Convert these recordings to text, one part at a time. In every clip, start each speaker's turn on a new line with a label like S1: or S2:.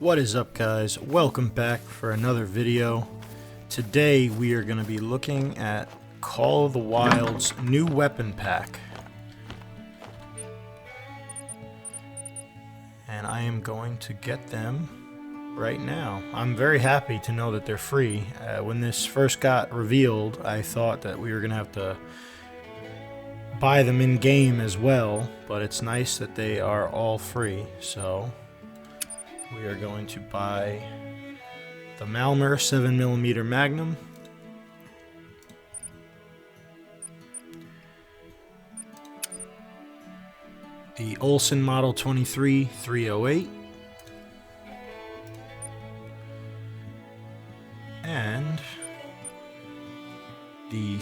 S1: What is up, guys? Welcome back for another video. Today we are going to be looking at Call of the Wild's new weapon pack. And I am going to get them right now. I'm very happy to know that they're free. When this first got revealed, I thought that we were going to have to buy them in game as well, but it's nice that they are all free. So we are going to buy the Malmer 7mm Magnum, the Olsen Model 23 308, and the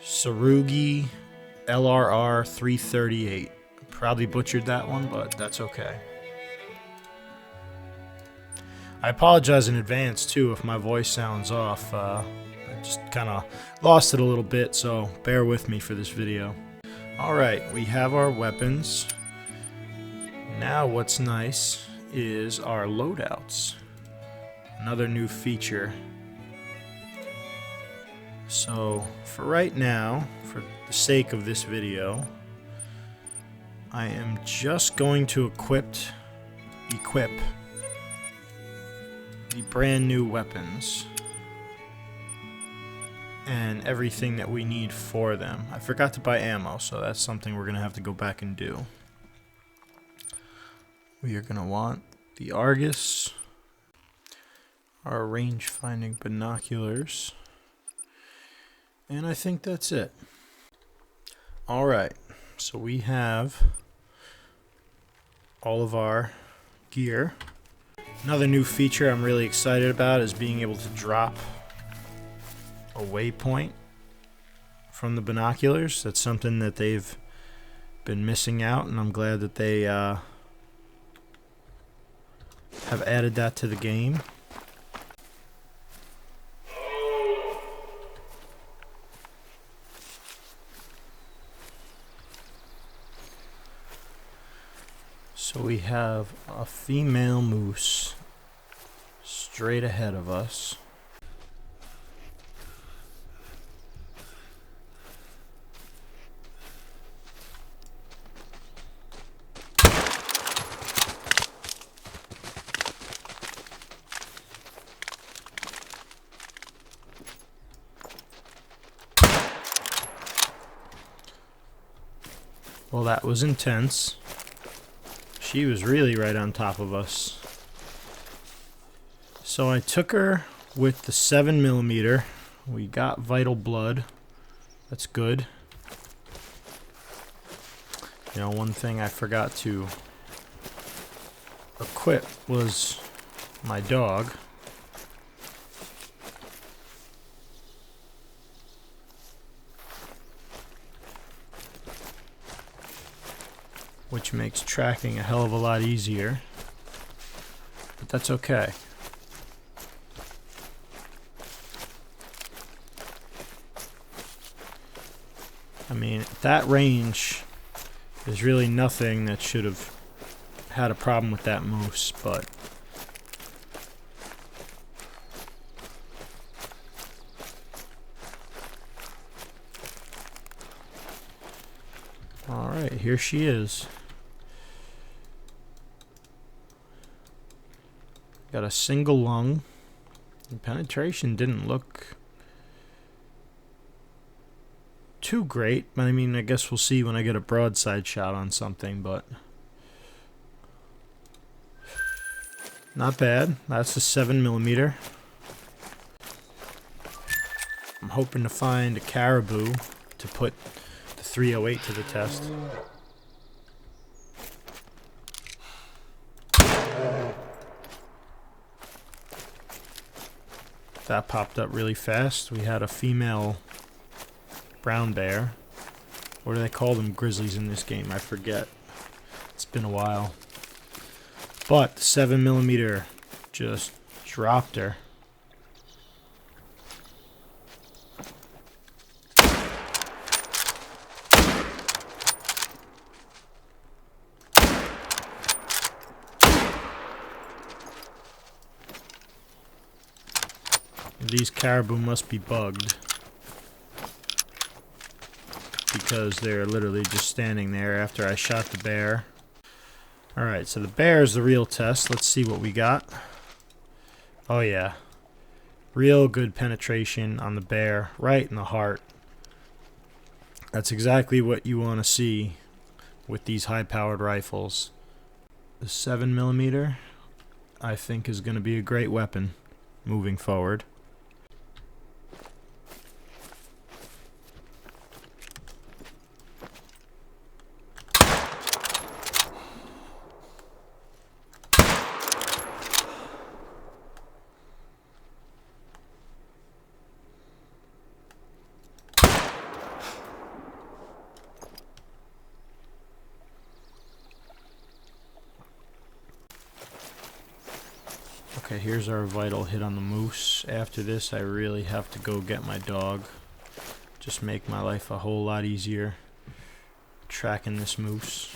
S1: Sarugi LRR 338. Probably butchered that one, but that's okay. I apologize in advance too if my voice sounds off. I just kind of lost it a little bit, so bear with me for this video. Alright, we have our weapons. Now what's nice is our loadouts. Another new feature. So for right now, for the sake of this video, I am just going to equip the brand new weapons and everything that we need for them. I forgot to buy ammo, so that's something we're gonna have to go back and do. We are gonna want the Argus, our range finding binoculars, and I think that's it. Alright, so we have all of our gear. Another new feature I'm really excited about is being able to drop a waypoint from the binoculars. That's something that they've been missing out, and I'm glad that they have added that to the game. So we have a female moose straight ahead of us. Well, that was intense. She was really right on top of us. So I took her with the 7mm. We got vital blood. That's good. You know, one thing I forgot to equip was my dog. Which makes tracking a hell of a lot easier. But that's okay. I mean, at that range, there's really nothing that should have had a problem with that moose, but alright, here she is. Got a single lung. The penetration didn't look too great, but I mean, I guess we'll see when I get a broadside shot on something, but not bad. That's a 7mm. I'm hoping to find a caribou to put the 308 to the test. That popped up really fast. We had a female brown bear. What do they call them, grizzlies, in this game? I forget. It's been a while. But the 7mm just dropped her. these caribou must be bugged, because they're literally just standing there after I shot the bear. Alright, so the bear is the real test. Let's see what we got. Oh yeah. Real good penetration on the bear, right in the heart. That's exactly what you want to see with these high-powered rifles. The 7mm, I think, is going to be a great weapon moving forward. Okay, here's our vital hit on the moose. After this, I really have to go get my dog. Just make my life a whole lot easier tracking this moose.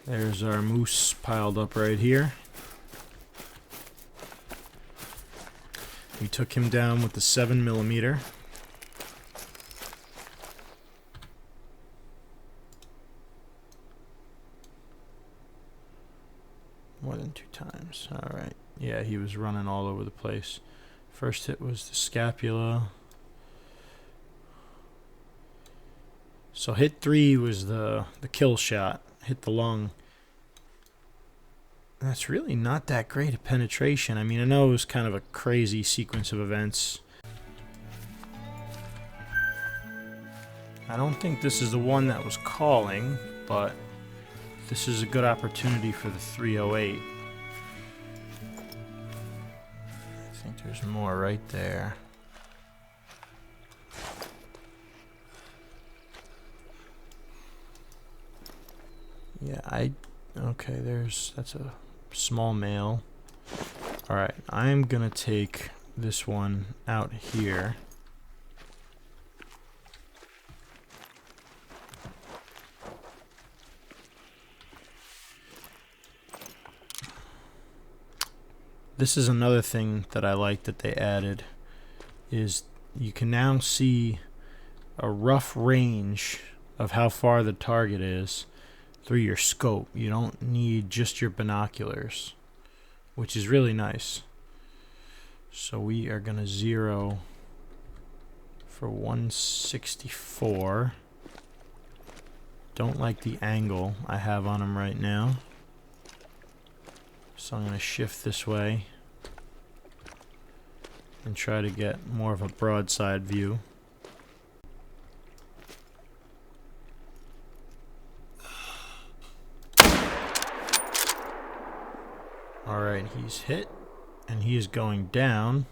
S1: There's our moose piled up right here. We took him down with the 7mm. More than 2 times. Alright. Yeah, he was running all over the place. First hit was the scapula. So hit 3 was the kill shot. Hit the lung. That's really not that great a penetration. I mean, I know it was kind of a crazy sequence of events. I don't think this is the one that was calling, but this is a good opportunity for the 308. I think there's more right there. Yeah, okay, that's a small male. Alright, I'm gonna take this one out here. This is another thing that I like that they added, is you can now see a rough range of how far the target is through your scope. You don't need just your binoculars, which is really nice. So we are gonna zero for 164. Don't like the angle I have on him right now. So I'm going to shift this way and try to get more of a broadside view. Alright, he's hit and he is going down.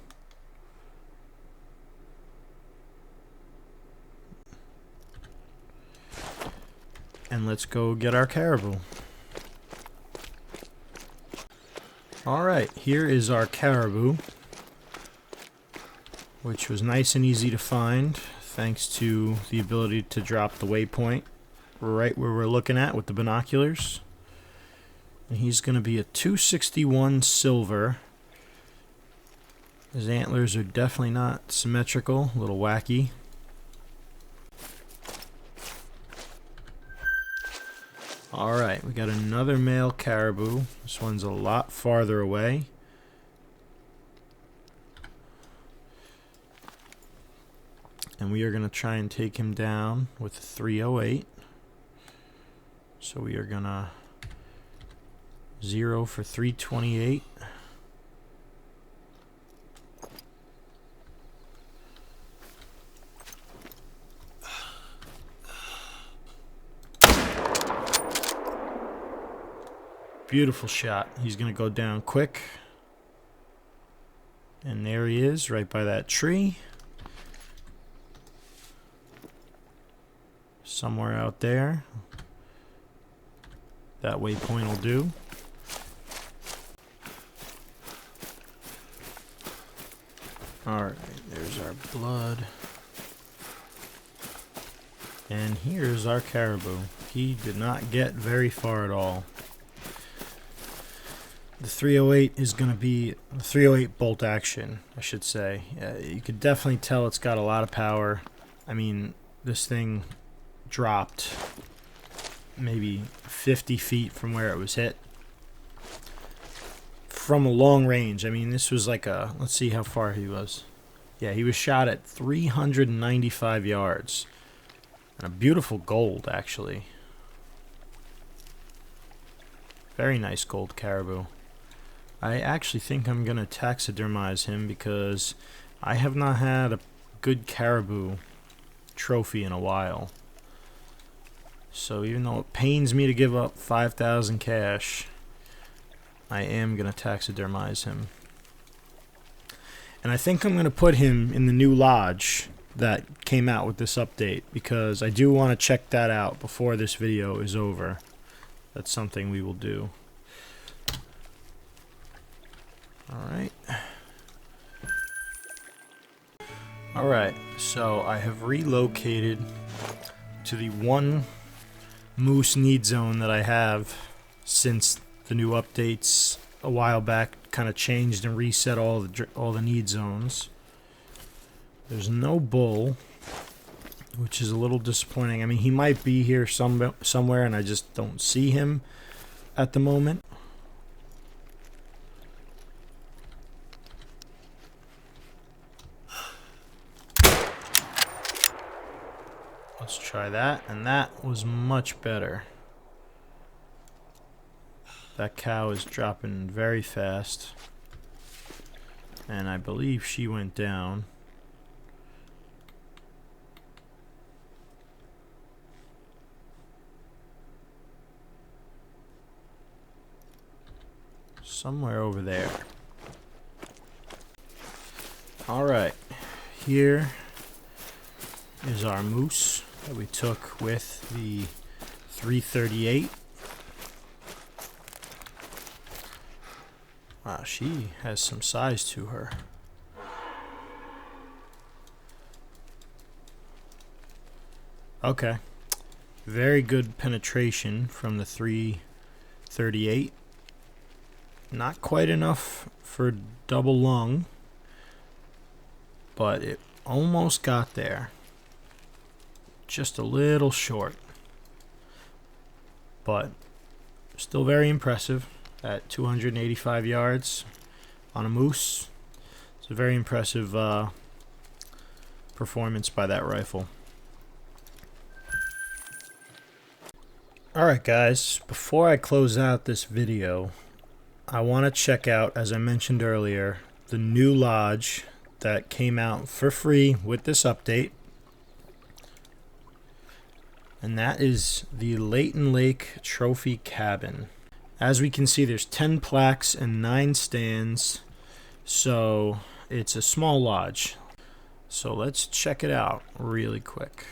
S1: And let's go get our caribou. Alright, here is our caribou, which was nice and easy to find thanks to the ability to drop the waypoint right where we're looking at with the binoculars. And he's going to be a 261 silver. His antlers are definitely not symmetrical, a little wacky. Alright, we got another male caribou. This one's a lot farther away. And we are going to try and take him down with a 308. So we are going to zero for 328. Beautiful shot. He's going to go down quick. And there he is, right by that tree. Somewhere out there. That waypoint will do. Alright, there's our blood. And here's our caribou. He did not get very far at all. The 308 is going to be the 308 bolt action, I should say. You could definitely tell it's got a lot of power. I mean, this thing dropped maybe 50 feet from where it was hit. From a long range. I mean, this was like a, let's see how far he was. Yeah, he was shot at 395 yards. And a beautiful gold, actually. Very nice gold caribou. I actually think I'm going to taxidermize him because I have not had a good caribou trophy in a while. So even though it pains me to give up 5,000 cash, I am going to taxidermize him. And I think I'm going to put him in the new lodge that came out with this update because I do want to check that out before this video is over. That's something we will do. Alright. Alright, so I have relocated to the one moose need zone that I have since the new updates a while back kind of changed and reset all the need zones. There's no bull, which is a little disappointing. I mean, he might be here somewhere and I just don't see him at the moment. Let's try that, and that was much better. That cow is dropping very fast, and I believe she went down. Somewhere over there. Alright, here is our moose that we took with the 338. Wow, she has some size to her. Okay. Very good penetration from the 338. Not quite enough for double lung, but it almost got there. Just a little short, but still very impressive at 285 yards on a moose. It's a very impressive performance by that rifle. Alright guys, before I close out this video, I want to check out, as I mentioned earlier, the new lodge that came out for free with this update. And that is the Layton Lake Trophy Cabin. As we can see, there's 10 plaques and 9 stands, so it's a small lodge. So let's check it out really quick.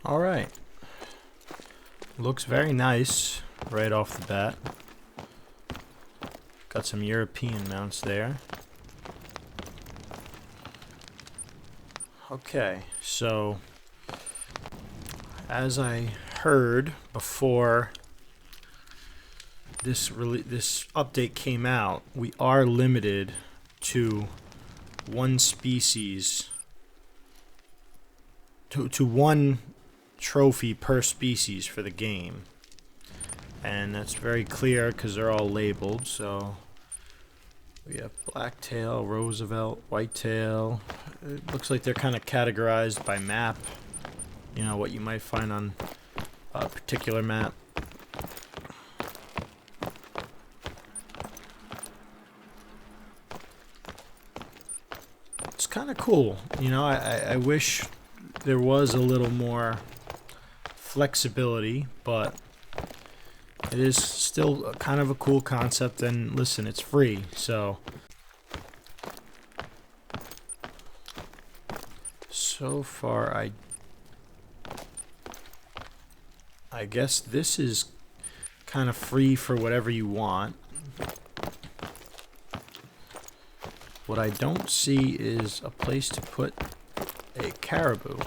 S1: Alright. Looks very nice right off the bat. Got some European mounts there. Okay, so as I heard before this update came out, we are limited to one species, to one trophy per species for the game. And that's very clear because they're all labeled. So we have blacktail, Roosevelt, whitetail. It looks like they're kind of categorized by map. You know, what you might find on a particular map. It's kind of cool. You know, I wish there was a little more flexibility, but it is still kind of a cool concept, and listen, it's free, so far I guess this is kind of free for whatever you want. What I don't see is a place to put a caribou.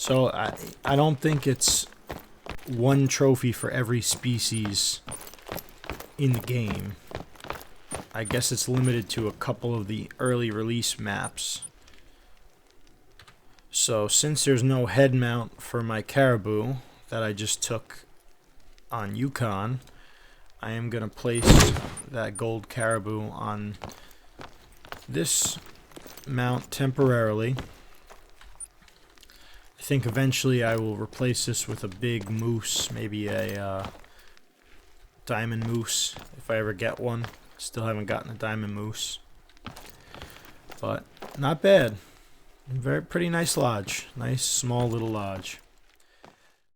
S1: So I don't think it's one trophy for every species in the game. I guess it's limited to a couple of the early release maps. So since there's no head mount for my caribou that I just took on Yukon, I am going to place that gold caribou on this mount temporarily. I think eventually I will replace this with a big moose, maybe a diamond moose, if I ever get one. Still haven't gotten a diamond moose. But not bad. Pretty nice lodge. Nice small little lodge.